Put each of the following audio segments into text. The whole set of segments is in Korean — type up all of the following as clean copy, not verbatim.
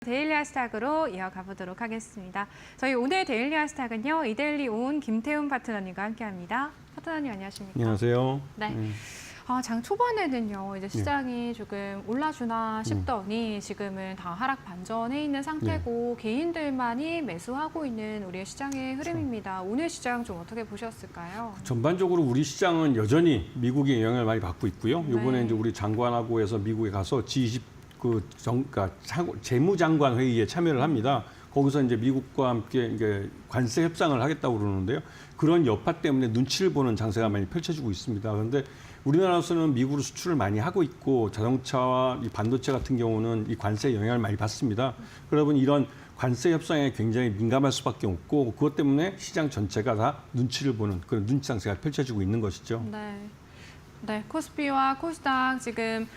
데일리 하시탁으로 이어가 보도록 하겠습니다. 저희 오늘 데일리 하시탁은요, 이데일리 온 김태훈 파트너님과 함께합니다. 파트너님 안녕하십니까? 안녕하세요. 네. 장 초반에는요, 이제 시장이 조금 올라주나 싶더니 지금은 다 하락 반전해 있는 상태고 개인들만이 매수하고 있는 우리의 시장의 흐름입니다. 오늘 시장 좀 어떻게 보셨을까요? 전반적으로 우리 시장은 여전히 미국의 영향을 많이 받고 있고요. 이번에 이제 우리 장관하고 해서 미국에 가서 G20 그러니까 재무장관 회의에 참여를 합니다. 거기서 이제 미국과 함께 이제 관세 협상을 하겠다고 그러는데요. 그런 여파 때문에 눈치를 보는 장세가 많이 펼쳐지고 있습니다. 그런데 우리나라에서는 미국으로 수출을 많이 하고 있고 자동차와 이 반도체 같은 경우는 이 관세의 영향을 많이 받습니다. 그러다 보니 이런 관세 협상에 굉장히 민감할 수밖에 없고 그것 때문에 시장 전체가 다 눈치를 보는 그런 눈치 장세가 펼쳐지고 있는 것이죠. 네, 코스피와 코스닥 지금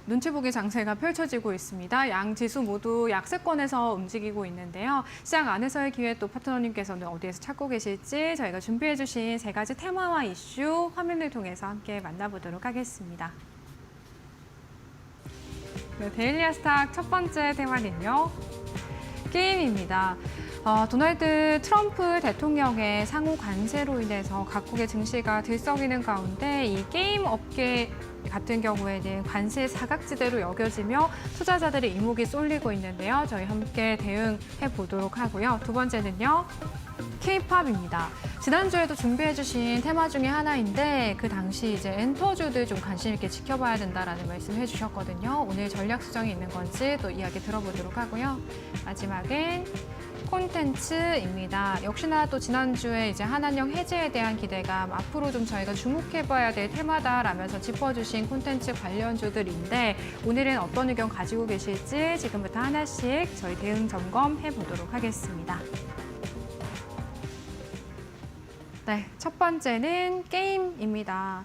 눈치 보기 장세가 펼쳐지고 있습니다. 양 지수 모두 약세권에서 움직이고 있는데요. 시장 안에서의 기회 또 파트너님께서는 어디에서 찾고 계실지 저희가 준비해 주신 세 가지 테마와 이슈 화면을 통해서 함께 만나보도록 하겠습니다. 네, 데일리 하시탁 첫 번째 테마는요. 게임입니다. 도널드 트럼프 대통령의 상호 관세로 인해서 각국의 증시가 들썩이는 가운데 이 게임 업계 같은 경우에는 관세 사각지대로 여겨지며 투자자들의 이목이 쏠리고 있는데요. 저희 함께 대응해 보도록 하고요. 두 번째는요. K-팝입니다. 지난주에도 준비해주신 테마 중에 하나인데 그 당시 이제 엔터주들 좀 관심 있게 지켜봐야 된다라는 말씀 해주셨거든요. 오늘 전략 수정이 있는 건지 또 이야기 들어보도록 하고요. 마지막엔 콘텐츠입니다. 역시나 또 지난주에 이제 한한령 해제에 대한 기대감 앞으로 좀 저희가 주목해봐야 될 테마다라면서 짚어주신 콘텐츠 관련주들인데 오늘은 어떤 의견 가지고 계실지 지금부터 하나씩 저희 대응 점검해 보도록 하겠습니다. 네, 첫 번째는 게임입니다.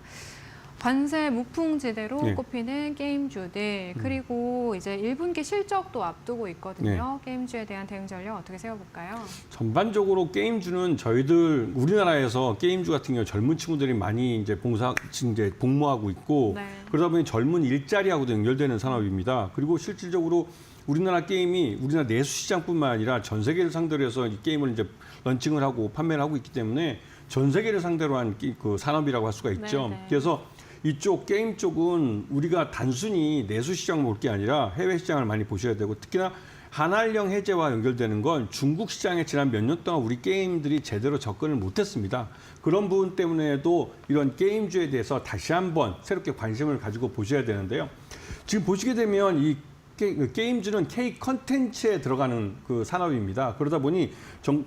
관세 무풍지대로 꼽히는 게임주들 그리고 이제 1분기 실적도 앞두고 있거든요. 게임주에 대한 대응 전략 어떻게 세워볼까요? 전반적으로 게임주는 저희들 우리나라에서 게임주 같은 경우 젊은 친구들이 많이 이제 복무하고 있고 그러다 보니 젊은 일자리하고도 연결되는 산업입니다. 그리고 실질적으로 우리나라 게임이 우리나라 내수 시장뿐만 아니라 전 세계를 상대로 해서 이 게임을 이제 런칭을 하고 판매를 하고 있기 때문에 전 세계를 상대로 한 그 산업이라고 할 수가 있죠. 그래서 이쪽 게임 쪽은 우리가 단순히 내수 시장을 볼 게 아니라 해외 시장을 많이 보셔야 되고 특히나 한한령 해제와 연결되는 건 중국 시장에 지난 몇 년 동안 우리 게임들이 제대로 접근을 못했습니다. 그런 부분 때문에도 이런 게임주에 대해서 다시 한번 새롭게 관심을 가지고 보셔야 되는데요. 지금 보시게 되면 이 게임주는 K 컨텐츠에 들어가는 그 산업입니다. 그러다 보니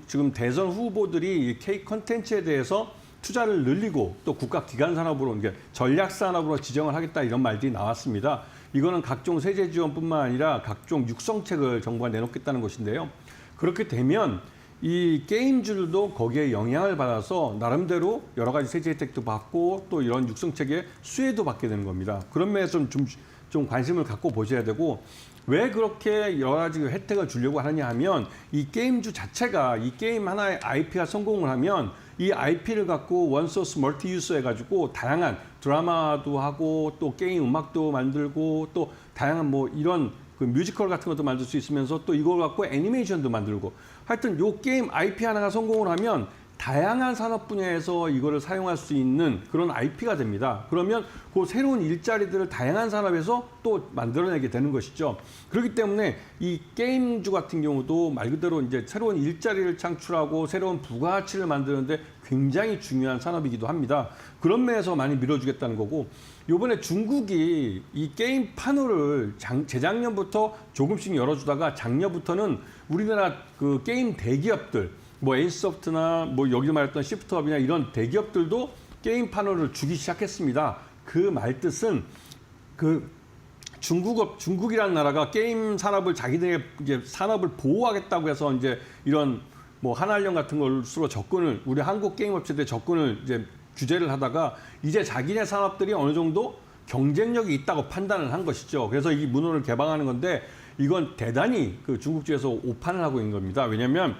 지금 대선 후보들이 이 K 컨텐츠에 대해서 투자를 늘리고 또 국가 기관 산업으로 전략 산업으로 지정을 하겠다 이런 말들이 나왔습니다. 이거는 각종 세제 지원뿐만 아니라 각종 육성책을 정부가 내놓겠다는 것인데요. 그렇게 되면 이 게임주들도 거기에 영향을 받아서 나름대로 여러 가지 세제 혜택도 받고 또 이런 육성책의 수혜도 받게 되는 겁니다. 그런 면에서 좀 관심을 갖고 보셔야 되고 왜 그렇게 여러 가지 혜택을 주려고 하느냐 하면 이 게임주 자체가 이 게임 하나의 IP가 성공을 하면 이 IP를 갖고 원소스 멀티 유스 해가지고 다양한 드라마도 하고 또 게임 음악도 만들고 또 다양한 뭐 이런 그 뮤지컬 같은 것도 만들 수 있으면서 또 이걸 갖고 애니메이션도 만들고 하여튼 요 게임 IP 하나가 성공을 하면 다양한 산업 분야에서 이거를 사용할 수 있는 그런 IP가 됩니다. 그러면 그 새로운 일자리들을 다양한 산업에서 또 만들어내게 되는 것이죠. 그렇기 때문에 이 게임주 같은 경우도 말 그대로 이제 새로운 일자리를 창출하고 새로운 부가가치를 만드는데 굉장히 중요한 산업이기도 합니다. 그런 면에서 많이 밀어주겠다는 거고 이번에 중국이 이 게임 판호를 재작년부터 조금씩 열어주다가 작년부터는 우리나라 그 게임 대기업들 뭐 에이스소프트나 뭐 여기 말했던 시프트업이나 이런 대기업들도 게임 판호를 주기 시작했습니다. 그 말뜻은 그 중국이라는 나라가 게임 산업을 자기들의 이제 산업을 보호하겠다고 해서 이제 이런 뭐 한한령 같은 걸로 접근을 우리 한국 게임 업체들 접근을 이제 규제를 하다가 이제 자기네 산업들이 어느 정도 경쟁력이 있다고 판단을 한 것이죠. 그래서 이 문호를 개방하는 건데 이건 대단히 그 중국주에서 오판을 하고 있는 겁니다. 왜냐하면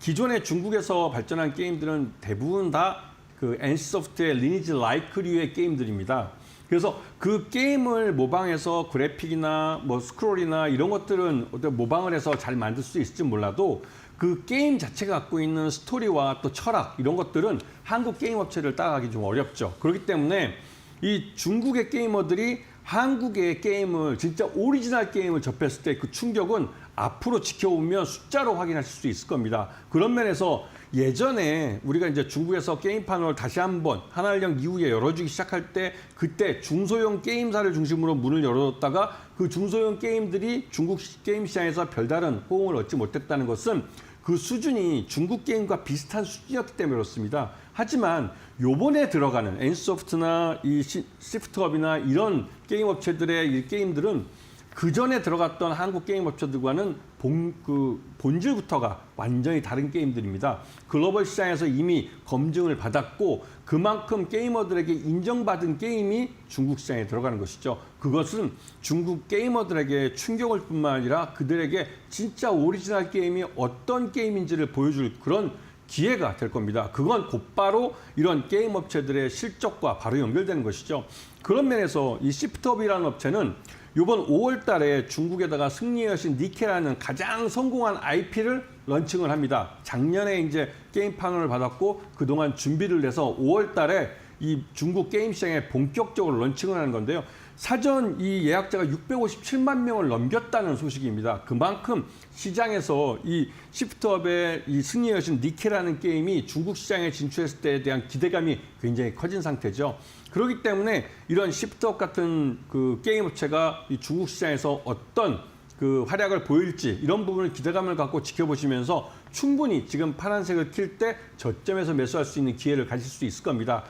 기존에 중국에서 발전한 게임들은 대부분 다 그 NC소프트의 리니지 라이크류의 게임들입니다. 그래서 그 게임을 모방해서 그래픽이나 뭐 스크롤이나 이런 것들은 어떤 모방을 해서 잘 만들 수 있을지 몰라도 그 게임 자체가 갖고 있는 스토리와 또 철학 이런 것들은 한국 게임 업체를 따라가기 좀 어렵죠. 그렇기 때문에 이 중국의 게이머들이 한국의 게임을 진짜 오리지널 게임을 접했을 때 그 충격은 앞으로 지켜보면 숫자로 확인하실 수 있을 겁니다. 그런 면에서 예전에 우리가 이제 중국에서 게임판을 다시 한번 한한령 이후에 열어주기 시작할 때 그때 중소형 게임사를 중심으로 문을 열어뒀다가 그 중소형 게임들이 중국 게임 시장에서 별다른 호응을 얻지 못했다는 것은 그 수준이 중국 게임과 비슷한 수준이었기 때문에 그렇습니다. 하지만 요번에 들어가는 NC소프트나 이 시프트업이나 이런 게임 업체들의 이 게임들은 그 전에 들어갔던 한국 게임 업체들과는 본질부터가 완전히 다른 게임들입니다. 글로벌 시장에서 이미 검증을 받았고 그만큼 게이머들에게 인정받은 게임이 중국 시장에 들어가는 것이죠. 그것은 중국 게이머들에게 충격을 뿐만 아니라 그들에게 진짜 오리지널 게임이 어떤 게임인지를 보여줄 그런 기회가 될 겁니다. 그건 곧바로 이런 게임 업체들의 실적과 바로 연결되는 것이죠. 그런 면에서 이 시프트업이라는 업체는 이번 5월 달에 중국에다가 승리의 여신 니케라는 가장 성공한 IP를 런칭을 합니다. 작년에 이제 게임판을 받았고 그동안 준비를 해서 5월 달에 이 중국 게임 시장에 본격적으로 런칭을 하는 건데요. 사전 이 예약자가 657만 명을 넘겼다는 소식입니다. 그만큼 시장에서 이 시프트업의 이 승리의 여신 니케라는 게임이 중국 시장에 진출했을 때에 대한 기대감이 굉장히 커진 상태죠. 그렇기 때문에 이런 시프트업 같은 그 게임 업체가 이 중국 시장에서 어떤 그 활약을 보일지 이런 부분을 기대감을 갖고 지켜보시면서 충분히 지금 파란색을 킬 때 저점에서 매수할 수 있는 기회를 가질 수 있을 겁니다.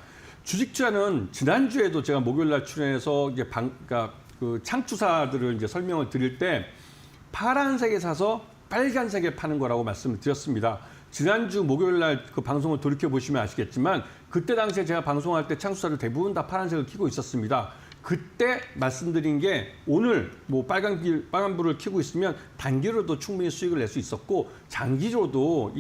주식투자는 지난주에도 제가 목요일날 출연해서 이제 그러니까 그 창투사들을 이제 설명을 드릴 때 파란색에 사서 빨간색에 파는 거라고 말씀을 드렸습니다. 지난주 목요일날 그 방송을 돌이켜 보시면 아시겠지만 그때 당시에 제가 방송할 때 창투사들 대부분 다 파란색을 켜고 있었습니다. 그때 말씀드린 게 오늘 뭐 빨간불을 켜고 있으면 단기로도 충분히 수익을 낼 수 있었고 장기로도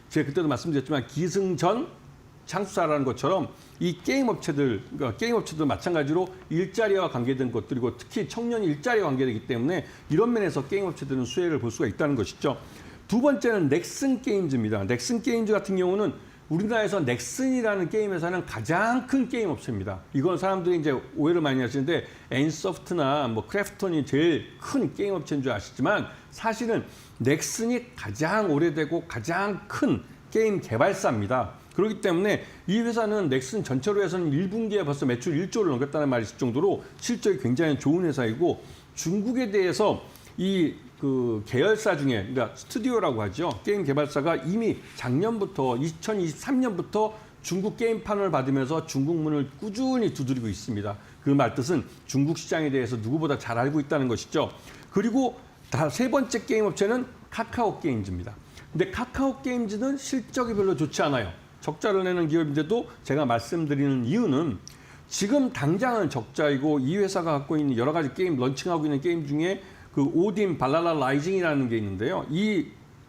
제가 그때도 말씀드렸지만 기승전 창투사라는 것처럼 이 게임 업체들, 그러니까 게임 업체들 마찬가지로 일자리와 관계된 것들이고 특히 청년 일자리와 관계되기 때문에 이런 면에서 게임 업체들은 수혜를 볼 수가 있다는 것이죠. 두 번째는 넥슨 게임즈입니다. 넥슨 게임즈 같은 경우는 우리나라에서 넥슨이라는 게임 회사는 가장 큰 게임 업체입니다. 이건 사람들이 이제 오해를 많이 하시는데 NC소프트나 뭐 크래프톤이 제일 큰 게임 업체인 줄 아시지만 사실은 넥슨이 가장 오래되고 가장 큰 게임 개발사입니다. 그렇기 때문에 이 회사는 넥슨 전체로 해서는 1분기에 벌써 매출 1조를 넘겼다는 말이 있을 정도로 실적이 굉장히 좋은 회사이고 중국에 대해서 이 그 계열사 중에 그러니까 스튜디오라고 하죠. 게임 개발사가 이미 작년부터 2023년부터 중국 게임판을 받으면서 중국 문을 꾸준히 두드리고 있습니다. 그 말뜻은 중국 시장에 대해서 누구보다 잘 알고 있다는 것이죠. 그리고 세 번째 게임 업체는 카카오 게임즈입니다. 근데 카카오 게임즈는 실적이 별로 좋지 않아요. 적자를 내는 기업인데도 제가 말씀드리는 이유는 지금 당장은 적자이고 이 회사가 갖고 있는 여러 가지 게임 런칭하고 있는 게임 중에 그 오딘 발랄라 라이징이라는 게 있는데요.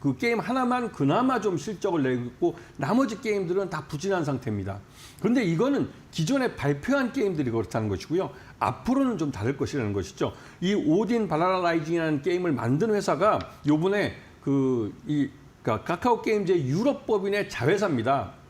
그 게임 하나만 그나마 좀 실적을 내고 있고 나머지 게임들은 다 부진한 상태입니다. 그런데 이거는 기존에 발표한 게임들이 그렇다는 것이고요. 앞으로는 좀 다를 것이라는 것이죠. 이 오딘 발랄라 라이징이라는 게임을 만든 회사가 요번에 그러니까 카카오 게임즈의 유럽 법인의 자회사입니다.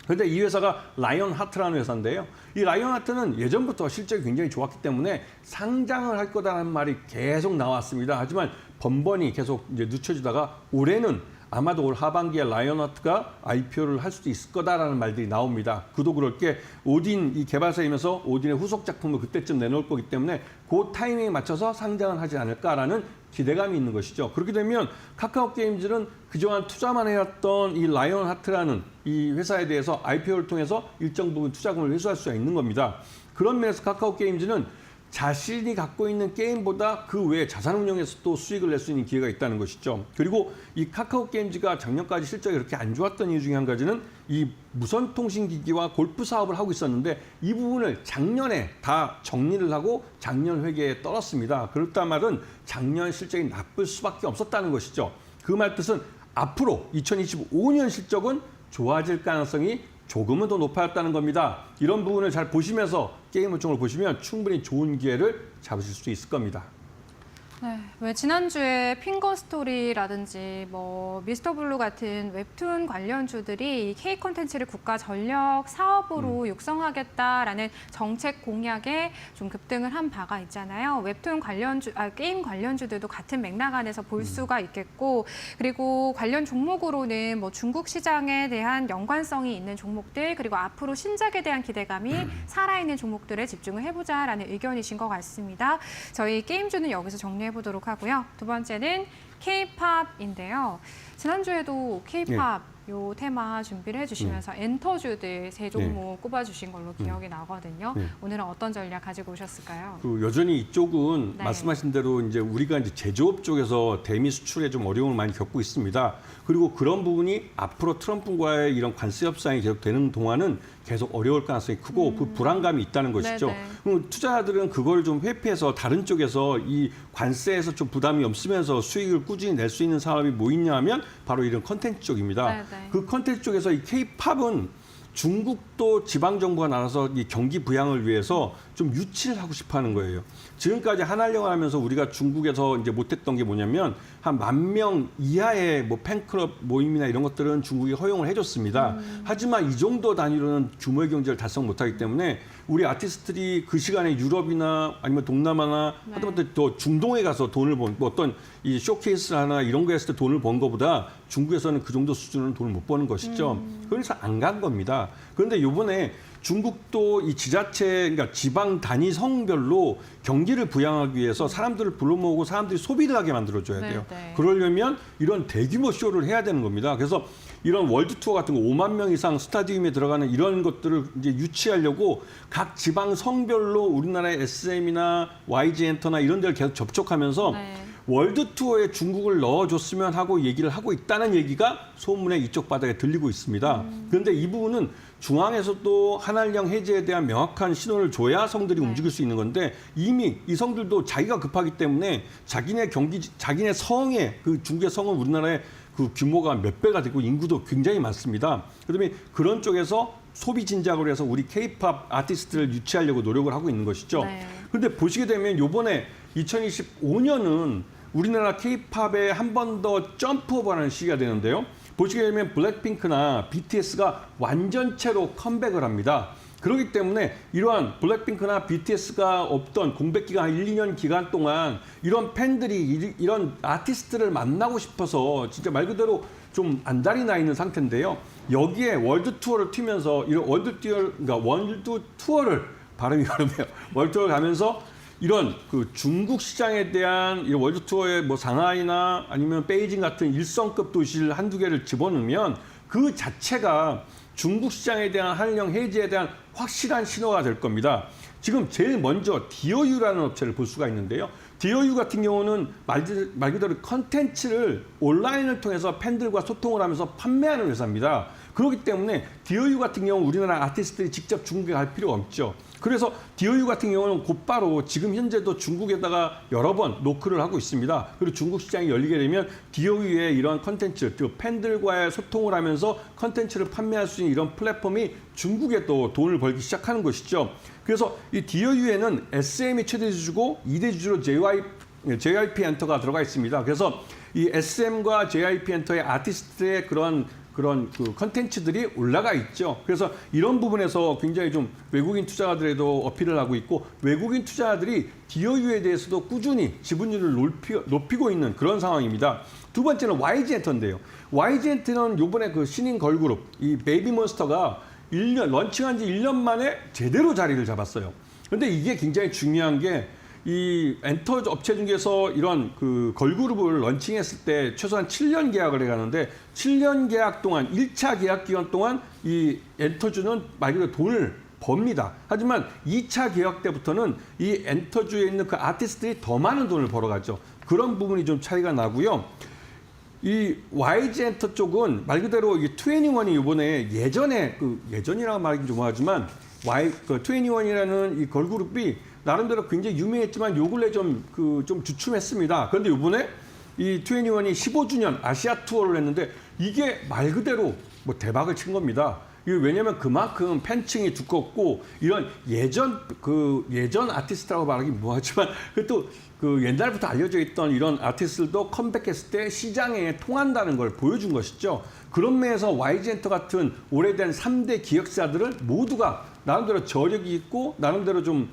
그런데 이 회사가 라이언 하트라는 회사인데요. 이 라이언 하트는 예전부터 실적이 굉장히 좋았기 때문에 상장을 할 거다라는 말이 계속 나왔습니다. 하지만 번번이 계속 이제 늦춰지다가 올해는 아마도 올 하반기에 라이언 하트가 IPO를 할 수도 있을 거다라는 말들이 나옵니다. 그도 그럴 게 오딘 이 개발사이면서 오딘의 후속 작품을 그때쯤 내놓을 거기 때문에 그 타이밍에 맞춰서 상장을 하지 않을까라는 기대감이 있는 것이죠. 그렇게 되면 카카오 게임즈는 그동안 투자만 해왔던 이 라이언 하트라는 이 회사에 대해서 IPO를 통해서 일정 부분 투자금을 회수할 수가 있는 겁니다. 그런 면에서 카카오 게임즈는 자신이 갖고 있는 게임보다 그 외에 자산 운용에서 또 수익을 낼 수 있는 기회가 있다는 것이죠. 그리고 이 카카오 게임즈가 작년까지 실적이 그렇게 안 좋았던 이유 중에 한 가지는 이 무선 통신기기와 골프 사업을 하고 있었는데 이 부분을 작년에 다 정리를 하고 작년 회계에 떨었습니다. 그렇단 말은 작년 실적이 나쁠 수밖에 없었다는 것이죠. 그 말 뜻은 앞으로 2025년 실적은 좋아질 가능성이 조금은 더 높아졌다는 겁니다. 이런 부분을 잘 보시면서 게임 업종을 보시면 충분히 좋은 기회를 잡으실 수 있을 겁니다. 네, 왜 지난주에 핑거스토리라든지 뭐 미스터블루 같은 웹툰 관련주들이 K 콘텐츠를 국가 전력 사업으로 육성하겠다라는 정책 공약에 좀 급등을 한 바가 있잖아요. 웹툰 관련주, 게임 관련주들도 같은 맥락 안에서 볼 수가 있겠고, 그리고 관련 종목으로는 뭐 중국 시장에 대한 연관성이 있는 종목들, 그리고 앞으로 신작에 대한 기대감이 살아있는 종목들에 집중을 해보자라는 의견이신 것 같습니다. 저희 게임주는 여기서 정리해보도록 하고요. 두 번째는 K-팝인데요. 지난주에도 K-팝 요 테마 준비를 해주시면서 엔터주들 세 종목 꼽아주신 걸로 기억이 나거든요. 오늘은 어떤 전략 가지고 오셨을까요? 여전히 이쪽은 네. 말씀하신 대로 이제 우리가 이제 제조업 쪽에서 대미 수출에 좀 어려움을 많이 겪고 있습니다. 그리고 그런 부분이 앞으로 트럼프와의 이런 관세 협상이 계속되는 동안은 계속 어려울 가능성이 크고 그 불안감이 있다는 것이죠. 네네. 그럼 투자자들은 그걸 좀 회피해서 다른 쪽에서 이 관세에서 좀 부담이 없으면서 수익을 꾸준히 낼 수 있는 사업이 뭐 있냐 하면 바로 이런 컨텐츠 쪽입니다. 네네. 그 컨텐츠 쪽에서 이 K-팝은 중국도 지방정부가 나눠서 이 경기 부양을 위해서 좀 유치를 하고 싶어 하는 거예요. 지금까지 한한령을 하면서 우리가 중국에서 이제 못했던 게 뭐냐면 한 10,000명 이하의 뭐 팬클럽 모임이나 이런 것들은 중국이 허용을 해줬습니다. 하지만 이 정도 단위로는 규모의 경제를 달성 못하기 때문에 우리 아티스트들이 그 시간에 유럽이나 아니면 동남아나 하다못해 또 중동에 가서 돈을 번, 뭐 어떤 이 쇼케이스 하나 이런 거 했을 때 돈을 번 거보다 중국에서는 그 정도 수준은 돈을 못 버는 것이죠. 그래서 안 간 겁니다. 그런데 이번에 중국도 이 지자체, 그러니까 지방 단위 성별로 경기를 부양하기 위해서 사람들을 불러 모으고 사람들이 소비를 하게 만들어줘야 돼요. 네. 그러려면 이런 대규모 쇼를 해야 되는 겁니다. 그래서 이런 월드 투어 같은 거 5만 명 이상 스타디움에 들어가는 이런 것들을 이제 유치하려고 각 지방 성별로 우리나라의 SM이나 YG 엔터나 이런 데를 계속 접촉하면서 네. 월드 투어에 중국을 넣어줬으면 하고 얘기를 하고 있다는 얘기가 소문에 이쪽 바닥에 들리고 있습니다. 그런데 이 부분은 중앙에서도 한한령 해제에 대한 명확한 신호를 줘야 성들이 움직일 수 있는 건데 이미 이 성들도 자기가 급하기 때문에 자기네 성의 그 중국의 성은 우리나라의 그 규모가 몇 배가 되고 인구도 굉장히 많습니다. 그다음에 그런 쪽에서 소비 진작을 해서 우리 K-팝 아티스트를 유치하려고 노력을 하고 있는 것이죠. 네. 그런데 보시게 되면 이번에 2025년은 우리나라 K-팝에 한 번 더 점프업하는 시기가 되는데요. 보시게 되면 블랙핑크나 BTS가 완전체로 컴백을 합니다. 그렇기 때문에 이러한 블랙핑크나 BTS가 없던 공백 기간 1, 2년 기간 동안 이런 팬들이 이런 아티스트를 만나고 싶어서 진짜 말 그대로 좀 안달이 나 있는 상태인데요. 여기에 월드 투어를 튀면서 이런 월드 투어를 발음이 어렵네요. 월드 투어를 가면서 이런 그 중국 시장에 대한 이런 월드 투어의 뭐 상하이나 아니면 베이징 같은 일성급 도시를 한두 개를 집어넣으면 그 자체가 중국 시장에 대한 한한령 해제에 대한 확실한 신호가 될 겁니다. 지금 제일 먼저 DOU라는 업체를 볼 수가 있는데요. DOU 같은 경우는 말 그대로 컨텐츠를 온라인을 통해서 팬들과 소통을 하면서 판매하는 회사입니다. 그렇기 때문에 DOU 같은 경우 우리나라 아티스트들이 직접 중국에 갈 필요가 없죠. 그래서 DOU 같은 경우는 곧바로 지금 현재도 중국에다가 여러 번 노크를 하고 있습니다. 그리고 중국 시장이 열리게 되면 DOU의 이런 컨텐츠, 팬들과의 소통을 하면서 컨텐츠를 판매할 수 있는 이런 플랫폼이 중국에 또 돈을 벌기 시작하는 것이죠. 그래서 이 DOU에는 SM이 최대 주주고 2대 주주로 JYP 엔터가 들어가 있습니다. 그래서 이 SM과 JYP 엔터의 아티스트의 그런 그 컨텐츠들이 올라가 있죠. 그래서 이런 부분에서 굉장히 좀 외국인 투자자들에도 어필을 하고 있고 외국인 투자자들이 DOU에 대해서도 꾸준히 지분율을 높이고 있는 그런 상황입니다. 두 번째는 YG 엔터인데요. YG 엔터는 이번에 그 신인 걸그룹 이 베이비몬스터가 런칭한 지 1년 만에 제대로 자리를 잡았어요. 그런데 이게 굉장히 중요한 게 이 엔터 업체 중에서 이런 그 걸그룹을 런칭했을 때 최소한 7년 계약을 해가는데 7년 계약 동안 1차 계약 기간 동안 이 엔터주는 말 그대로 돈을 법니다. 하지만 2차 계약 때부터는 이 엔터주에 있는 그 아티스트들이 더 많은 돈을 벌어가죠. 그런 부분이 좀 차이가 나고요. 이 YG 엔터 쪽은 말 그대로 이 21이 이번에 예전이라고 말하기 좀 하지만 21이라는 이 걸그룹이 나름대로 굉장히 유명했지만 요 근래 좀 주춤했습니다. 그런데 이번에 이 21이 15주년 아시아 투어를 했는데 이게 말 그대로 뭐 대박을 친 겁니다. 이게 왜냐하면 그만큼 팬층이 두껍고 이런 예전 아티스트라고 말하기 뭐하지만 그또 그 옛날부터 알려져 있던 이런 아티스트들도 컴백했을 때 시장에 통한다는 걸 보여준 것이죠. 그런 면에서 YG엔터 같은 오래된 3대 기획사들을 모두가 나름대로 저력이 있고 나름대로 좀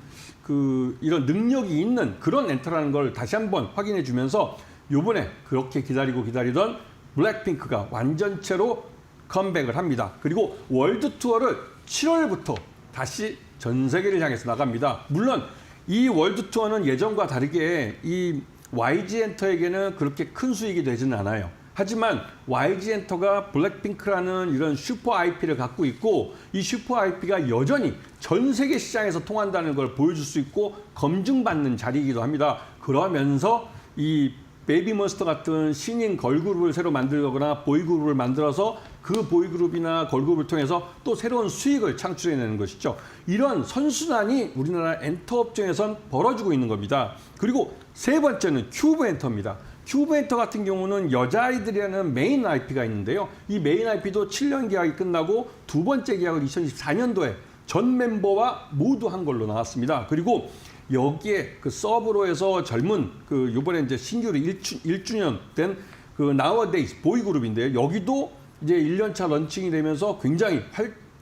이런 능력이 있는 그런 엔터라는 걸 다시 한번 확인해 주면서 요번에 그렇게 기다리던 블랙핑크가 완전체로 컴백을 합니다. 그리고 월드 투어를 7월부터 다시 전 세계를 향해서 나갑니다. 물론 이 월드 투어는 예전과 다르게 이 YG 엔터에게는 그렇게 큰 수익이 되지는 않아요. 하지만 YG 엔터가 블랙핑크라는 이런 슈퍼 IP를 갖고 있고 이 슈퍼 IP가 여전히 전 세계 시장에서 통한다는 걸 보여줄 수 있고 검증받는 자리이기도 합니다. 그러면서 이 베이비몬스터 같은 신인 걸그룹을 새로 만들거나 보이그룹을 만들어서 그 보이그룹이나 걸그룹을 통해서 또 새로운 수익을 창출해내는 것이죠. 이런 선순환이 우리나라 엔터업종에선 벌어지고 있는 겁니다. 그리고 세 번째는 큐브 엔터입니다. 큐브 엔터 같은 경우는 여자아이들이라는 메인 IP가 있는데요. 이 메인 IP도 7년 계약이 끝나고 두 번째 계약을 2024년도에 전 멤버와 모두 한 걸로 나왔습니다. 그리고 여기에 그 서브로 해서 젊은 요번에 이제 신규로 1주년 된 그 나우어데이즈 보이그룹인데요. 여기도 이제 1년차 런칭이 되면서 굉장히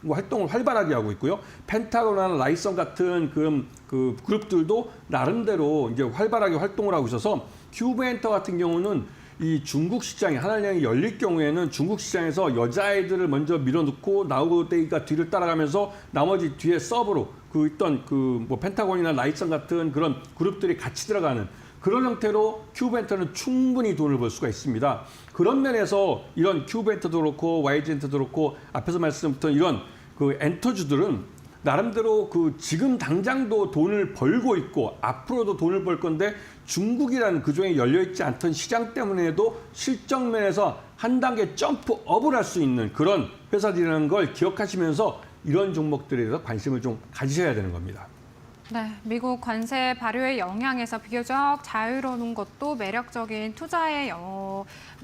활동을 활발하게 하고 있고요. 펜타곤이나 라이선 같은 그 그룹들도 나름대로 이제 활발하게 활동을 하고 있어서 큐브 엔터 같은 경우는 이 중국 시장이 하나량이 열릴 경우에는 중국 시장에서 여자아이들을 먼저 밀어넣고 나우데이가 뒤를 따라가면서 나머지 뒤에 서브로 있던 뭐 펜타곤이나 라이선 같은 그런 그룹들이 같이 들어가는 그런 형태로 큐브 엔터는 충분히 돈을 벌 수가 있습니다. 그런 면에서 이런 큐브 엔터도 그렇고 YG 엔터도 그렇고 앞에서 말씀드렸던 이런 그 엔터주들은 나름대로 지금 당장도 돈을 벌고 있고 앞으로도 돈을 벌 건데 중국이라는 그중에 열려있지 않던 시장 때문에도 실적 면에서 한 단계 점프업을 할 수 있는 그런 회사들이라는 걸 기억하시면서 이런 종목들에 대해서 관심을 좀 가지셔야 되는 겁니다. 네, 미국 관세 발효의 영향에서 비교적 자유로운 것도 매력적인 투자의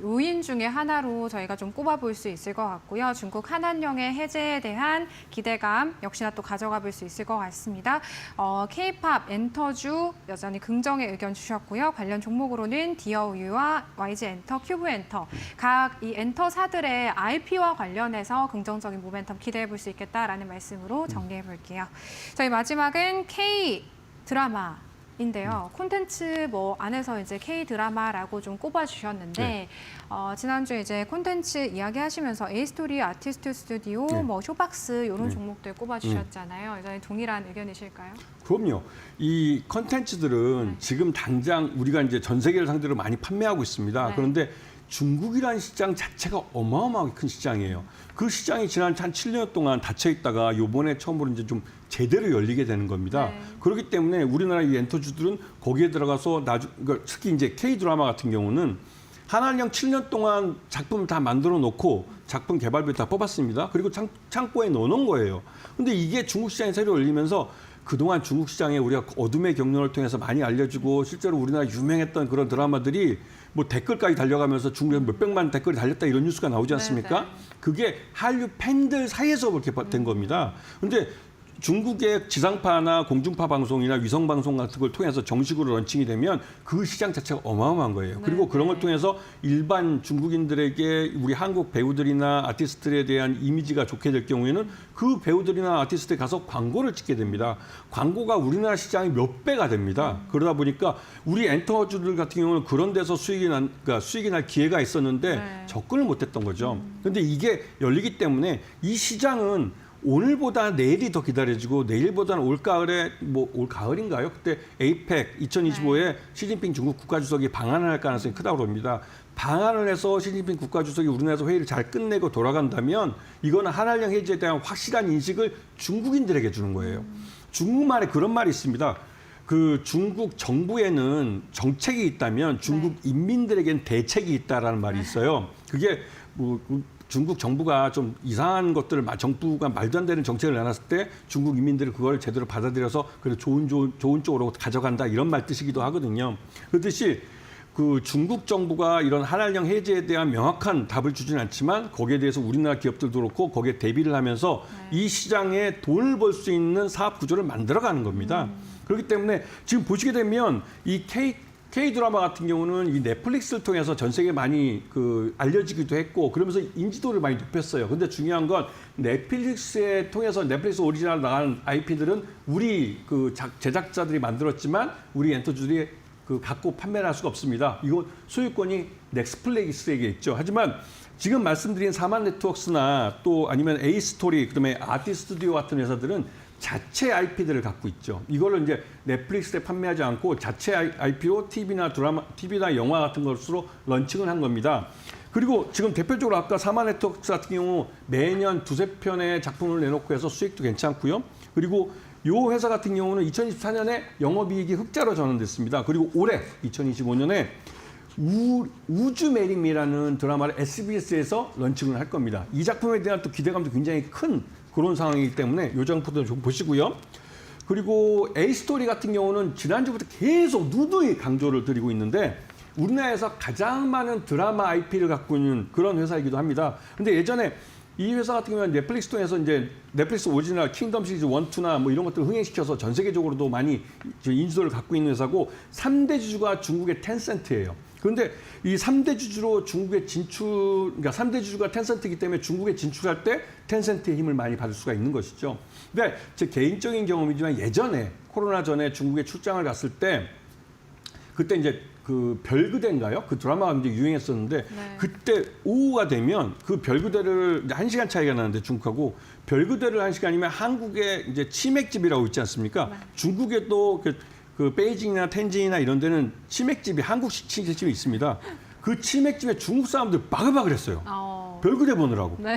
요인 중에 하나로 저희가 좀 꼽아볼 수 있을 것 같고요. 중국 한한령의 해제에 대한 기대감 역시나 또 가져가 볼 수 있을 것 같습니다. K-팝 엔터주 여전히 긍정의 의견 주셨고요. 관련 종목으로는 디어우유와 YG 엔터, 큐브 엔터 각 이 엔터사들의 IP와 관련해서 긍정적인 모멘텀 기대해 볼 수 있겠다라는 말씀으로 정리해 볼게요. 저희 마지막은 K 드라마인데요. 콘텐츠 안에서 이제 K 드라마라고 좀 꼽아주셨는데 네. 지난주에 이제 콘텐츠 이야기하시면서 에이스토리, 아티스트 스튜디오, 네. 쇼박스 이런 종목들 꼽아주셨잖아요. 여전히 동일한 의견이실까요? 그럼요. 이 컨텐츠들은 지금 당장 우리가 이제 전 세계를 상대로 많이 판매하고 있습니다. 네. 그런데 중국이라는 시장 자체가 어마어마하게 큰 시장이에요. 그 시장이 지난 한 7년 동안 닫혀 있다가 요번에 처음으로 이제 좀 제대로 열리게 되는 겁니다. 네. 그렇기 때문에 우리나라 이 엔터주들은 거기에 들어가서 그러니까 특히 이제 K 드라마 같은 경우는 한한령 7년 동안 작품 다 만들어 놓고 작품 개발비 다 뽑았습니다. 그리고 창고에 넣어놓은 거예요. 근데 이게 중국 시장에 새로 열리면서 그동안 중국 시장에 우리가 어둠의 경륜을 통해서 많이 알려지고 실제로 우리나라 유명했던 그런 드라마들이 뭐 댓글까지 달려가면서 중국에 몇백만 댓글이 달렸다 이런 뉴스가 나오지 않습니까? 네. 그게 한류 팬들 사이에서 그렇게 된 겁니다. 근데 중국의 지상파나 공중파 방송이나 위성 방송 같은 걸 통해서 정식으로 런칭이 되면 그 시장 자체가 어마어마한 거예요. 그리고 그런 걸 통해서 일반 중국인들에게 우리 한국 배우들이나 아티스트들에 대한 이미지가 좋게 될 경우에는 그 배우들이나 아티스트에 가서 광고를 찍게 됩니다. 광고가 우리나라 시장이 몇 배가 됩니다. 그러다 보니까 우리 엔터주들 같은 경우는 그런 데서 수익이 날 기회가 있었는데 접근을 못했던 거죠. 그런데 이게 열리기 때문에 이 시장은 오늘보다 내일이 더 기다려지고 내일보다는 올가을에 올가을인가요? 그때 에이펙 2025에 시진핑 중국 국가주석이 방한을 할 가능성이 크다고 봅니다. 방한을 해서 시진핑 국가주석이 우리나라에서 회의를 잘 끝내고 돌아간다면 이거는 한한령 해제에 대한 확실한 인식을 중국인들에게 주는 거예요. 중국말에 그런 말이 있습니다. 그 중국 정부에는 정책이 있다면 중국 인민들에게는 대책이 있다라는 말이 있어요. 그게 중국 정부가 좀 이상한 것들을 정부가 말도 안 되는 정책을 내놨을 때 중국 인민들이 그걸 제대로 받아들여서 그래 좋은 쪽으로 가져간다 이런 말 뜻이기도 하거든요. 그렇듯이 그 중국 정부가 이런 한한령 해제에 대한 명확한 답을 주지는 않지만 거기에 대해서 우리나라 기업들도 그렇고 거기에 대비를 하면서 이 시장에 돈을 벌 수 있는 사업 구조를 만들어가는 겁니다. 그렇기 때문에 지금 보시게 되면 이 K 드라마 같은 경우는 이 넷플릭스를 통해서 전 세계에 많이 알려지기도 했고 그러면서 인지도를 많이 높였어요. 근데 중요한 건 넷플릭스에 통해서 넷플릭스 오리지널 나가는 IP들은 우리 제작자들이 만들었지만 우리 엔터주들이 갖고 판매를 할 수가 없습니다. 이거 소유권이 넷플릭스에게 있죠. 하지만 지금 말씀드린 사만 네트워크스나 또 아니면 A-스토리, 그다음에 아티스트 스튜디오 같은 회사들은 자체 IP들을 갖고 있죠. 이걸로 이제 넷플릭스에 판매하지 않고 자체 IP로 TV나 영화 같은 것으로 런칭을 한 겁니다. 그리고 지금 대표적으로 아까 사만 네트워크스 같은 경우 매년 2~3편의 작품을 내놓고 해서 수익도 괜찮고요. 그리고 이 회사 같은 경우는 2024년에 영업이익이 흑자로 전환됐습니다. 그리고 올해 2025년에 우주매림이라는 드라마를 SBS에서 런칭을 할 겁니다. 이 작품에 대한 또 기대감도 굉장히 큰 그런 상황이기 때문에 이 작품도 좀 보시고요. 그리고 A-스토리 같은 경우는 지난주부터 계속 누누이 강조를 드리고 있는데 우리나라에서 가장 많은 드라마 IP를 갖고 있는 그런 회사이기도 합니다. 근데 예전에 이 회사 같은 경우는 넷플릭스 통해서 이제 넷플릭스 오리지널 킹덤 시리즈 1, 2나 뭐 이런 것들을 흥행시켜서 전 세계적으로도 많이 인지도를 갖고 있는 회사고 3대 주주가 중국의 텐센트예요. 그런데 이 3대 주주로 중국에 그러니까 3대 주주가 텐센트이기 때문에 중국에 진출할 때 텐센트의 힘을 많이 받을 수가 있는 것이죠. 근데 제 개인적인 경험이지만 예전에 코로나 전에 중국에 출장을 갔을 때 그때 이제 그 별그대인가요? 그 드라마가 이제 유행했었는데 네. 그때 오후가 되면 그 별그대를 1시간 차이가 나는데 중국하고 별그대를 1시간이면 한국에 이제 치맥집이라고 있지 않습니까? 네. 중국에도 그 베이징이나 텐진이나 이런 데는 치맥집이 한국식 치맥집이 있습니다. 그 치맥집에 중국 사람들 바글바글했어요. 별그대 보느라고. 네.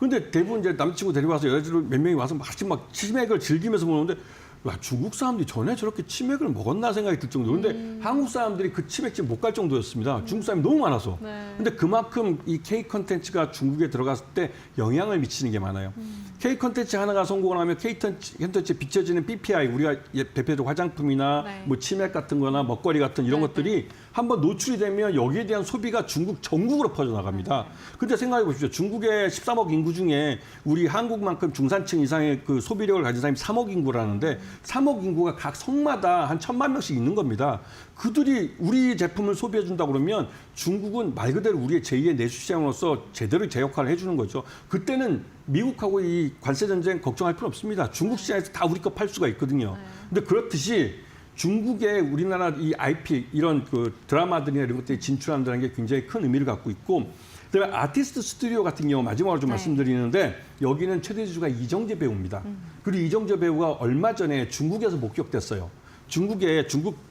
근데 대부분 이제 남친구 데리고 와서 여자들 몇 명이 와서 막 치맥을 즐기면서 보는데 와, 중국 사람들이 전에 저렇게 치맥을 먹었나 생각이 들 정도. 근데 한국 사람들이 그 치맥집 못 갈 정도였습니다. 중국 사람이 너무 많아서. 네. 근데 그만큼 이 K 컨텐츠가 중국에 들어갔을 때 영향을 미치는 게 많아요. K 컨텐츠 하나가 성공을 하면 K 컨텐츠에 비춰지는 PPI, 우리가 대표적 화장품이나 네. 뭐 치맥 같은 거나 먹거리 같은 이런 네, 것들이 한번 노출이 되면 여기에 대한 소비가 중국 전국으로 퍼져나갑니다. 근데 생각해 보십시오. 중국의 13억 인구 중에 우리 한국만큼 중산층 이상의 그 소비력을 가진 사람이 3억 인구라는데 3억 인구가 각 성마다 한 1,000만 명씩 있는 겁니다. 그들이 우리 제품을 소비해 준다 그러면 중국은 말 그대로 우리의 제2의 내수 시장으로서 제대로 제 역할을 해주는 거죠. 그때는 미국하고 이 관세 전쟁 걱정할 필요 없습니다. 중국 시장에서 다 우리 거 팔 수가 있거든요. 근데 그렇듯이 중국에 우리나라 이 IP 이런 그 드라마들이나 이런 것들이 진출한다는 게 굉장히 큰 의미를 갖고 있고 그다음에 아티스트 스튜디오 같은 경우 마지막으로 좀 말씀드리는데 여기는 최대 주주가 이정재 배우입니다. 그리고 이정재 배우가 얼마 전에 중국에서 목격됐어요. 중국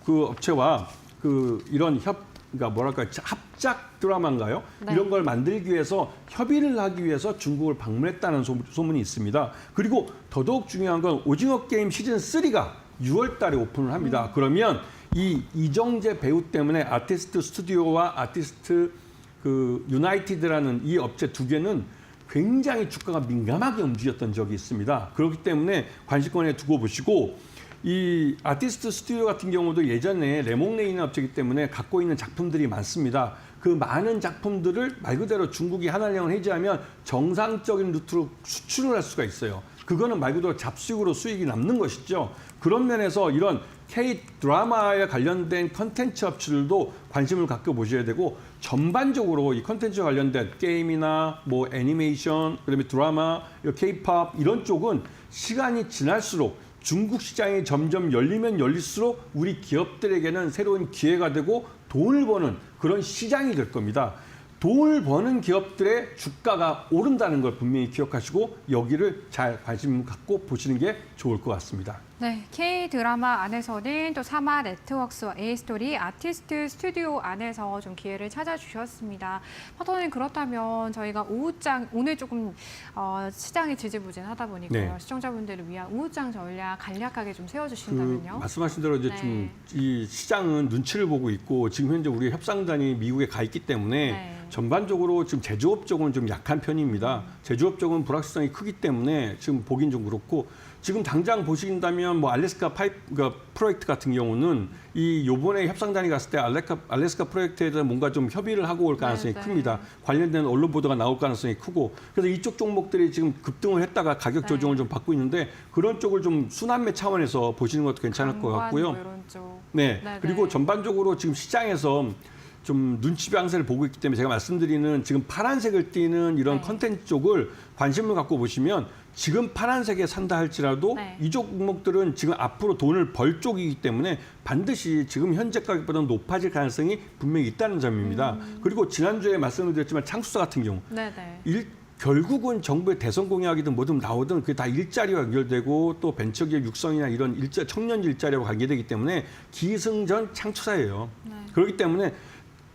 그 업체와 그 이런 그러니까 뭐랄까 합작 드라마인가요? 네. 이런 걸 만들기 위해서 협의를 하기 위해서 중국을 방문했다는 소문이 있습니다. 그리고 더더욱 중요한 건 오징어 게임 시즌 3가 6월 달에 오픈을 합니다. 그러면 이 이정재 배우 때문에 아티스트 스튜디오와 아티스트 그 유나이티드라는 이 업체 두 개는 굉장히 주가가 민감하게 움직였던 적이 있습니다. 그렇기 때문에 관심권에 두고 보시고 이 아티스트 스튜디오 같은 경우도 예전에 레몽레이는 업체이기 때문에 갖고 있는 작품들이 많습니다. 그 많은 작품들을 말 그대로 중국이 한한령을 해제하면 정상적인 루트로 수출을 할 수가 있어요. 그거는 말 그대로 잡수익으로 수익이 남는 것이죠. 그런 면에서 이런 K 드라마에 관련된 컨텐츠 업체들도 관심을 갖고 보셔야 되고 전반적으로 이 컨텐츠와 관련된 게임이나 뭐 애니메이션, 그다음에 드라마, K-팝 이런 쪽은 시간이 지날수록 중국 시장이 점점 열리면 열릴수록 우리 기업들에게는 새로운 기회가 되고 돈을 버는 그런 시장이 될 겁니다. 돈을 버는 기업들의 주가가 오른다는 걸 분명히 기억하시고 여기를 잘 관심 갖고 보시는 게 좋을 것 같습니다. 네, K 드라마 안에서는 또 사마 네트워크스와 A-스토리 아티스트 스튜디오 안에서 좀 기회를 찾아주셨습니다. 파토님 그렇다면 저희가 오후장 오늘 조금 시장이 지지부진하다 보니까요. 네. 시청자분들을 위한 오후장 전략 간략하게 좀 세워주신다면요. 말씀하신 대로 이제 네. 좀 이 시장은 눈치를 보고 있고 지금 현재 우리 협상단이 미국에 가 있기 때문에 네. 전반적으로 지금 제조업 쪽은 좀 약한 편입니다. 제조업 쪽은 불확실성이 크기 때문에 지금 보긴 좀 그렇고 지금 당장 보신다면 뭐 알래스카 파이프 그러니까 프로젝트 같은 경우는 이 요번에 협상단이 갔을 때 알래스카 프로젝트에 대해서 뭔가 좀 협의를 하고 올 가능성이 네, 네. 큽니다. 관련된 언론 보도가 나올 가능성이 크고 그래서 이쪽 종목들이 지금 급등을 했다가 가격 조정을 네. 좀 받고 있는데 그런 쪽을 좀 순환매 차원에서 보시는 것도 괜찮을 것 같고요. 뭐 이런 쪽. 네. 네, 그리고 네. 전반적으로 지금 시장에서 좀 눈치 방세를 보고 있기 때문에 제가 말씀드리는 지금 파란색을 띠는 이런 네. 컨텐츠 쪽을 관심을 갖고 보시면 지금 파란색에 산다 할지라도 네. 이 종목들은 지금 앞으로 돈을 벌 쪽이기 때문에 반드시 지금 현재 가격보다 높아질 가능성이 분명히 있다는 점입니다. 그리고 지난주에 말씀을 드렸지만 창수사 같은 경우 네네. 결국은 정부의 대선 공약이든 뭐든 나오든 그게 다 일자리와 연결되고 또 벤처기업 육성이나 이런 청년 일자리와 관계되기 때문에 기승전 창투사예요. 네. 그렇기 때문에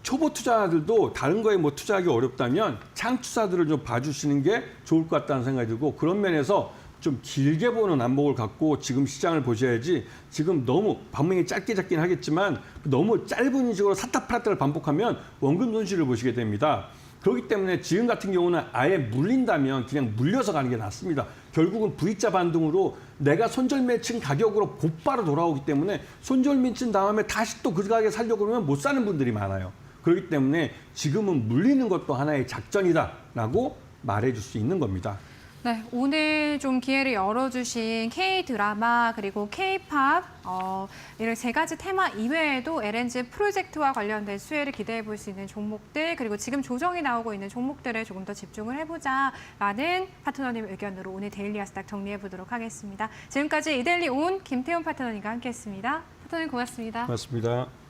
초보 투자자들도 다른 거에 뭐 투자하기 어렵다면 창투사들을 좀 봐주시는 게 좋을 것 같다는 생각이 들고 그런 면에서 좀 길게 보는 안목을 갖고 지금 시장을 보셔야지 지금 너무 반응이 짧게 잡긴 하겠지만 너무 짧은 식으로 샀다 팔았다를 반복하면 원금 손실을 보시게 됩니다. 그렇기 때문에 지금 같은 경우는 아예 물린다면 그냥 물려서 가는 게 낫습니다. 결국은 V자 반등으로 내가 손절매친 가격으로 곧바로 돌아오기 때문에 손절매친 다음에 다시 또 그 가격에 살려고 그러면 못 사는 분들이 많아요. 그렇기 때문에 지금은 물리는 것도 하나의 작전이다라고 말해줄 수 있는 겁니다. 네, 오늘 좀 기회를 열어주신 K-드라마 그리고 K-팝 이런 세 가지 테마 이외에도 LNG 프로젝트와 관련된 수혜를 기대해 볼 수 있는 종목들 그리고 지금 조정이 나오고 있는 종목들에 조금 더 집중을 해보자라는 파트너님 의견으로 오늘 데일리 아스닥 정리해 보도록 하겠습니다. 지금까지 이데일리 온 김태훈 파트너님과 함께했습니다. 파트너님 고맙습니다. 고맙습니다.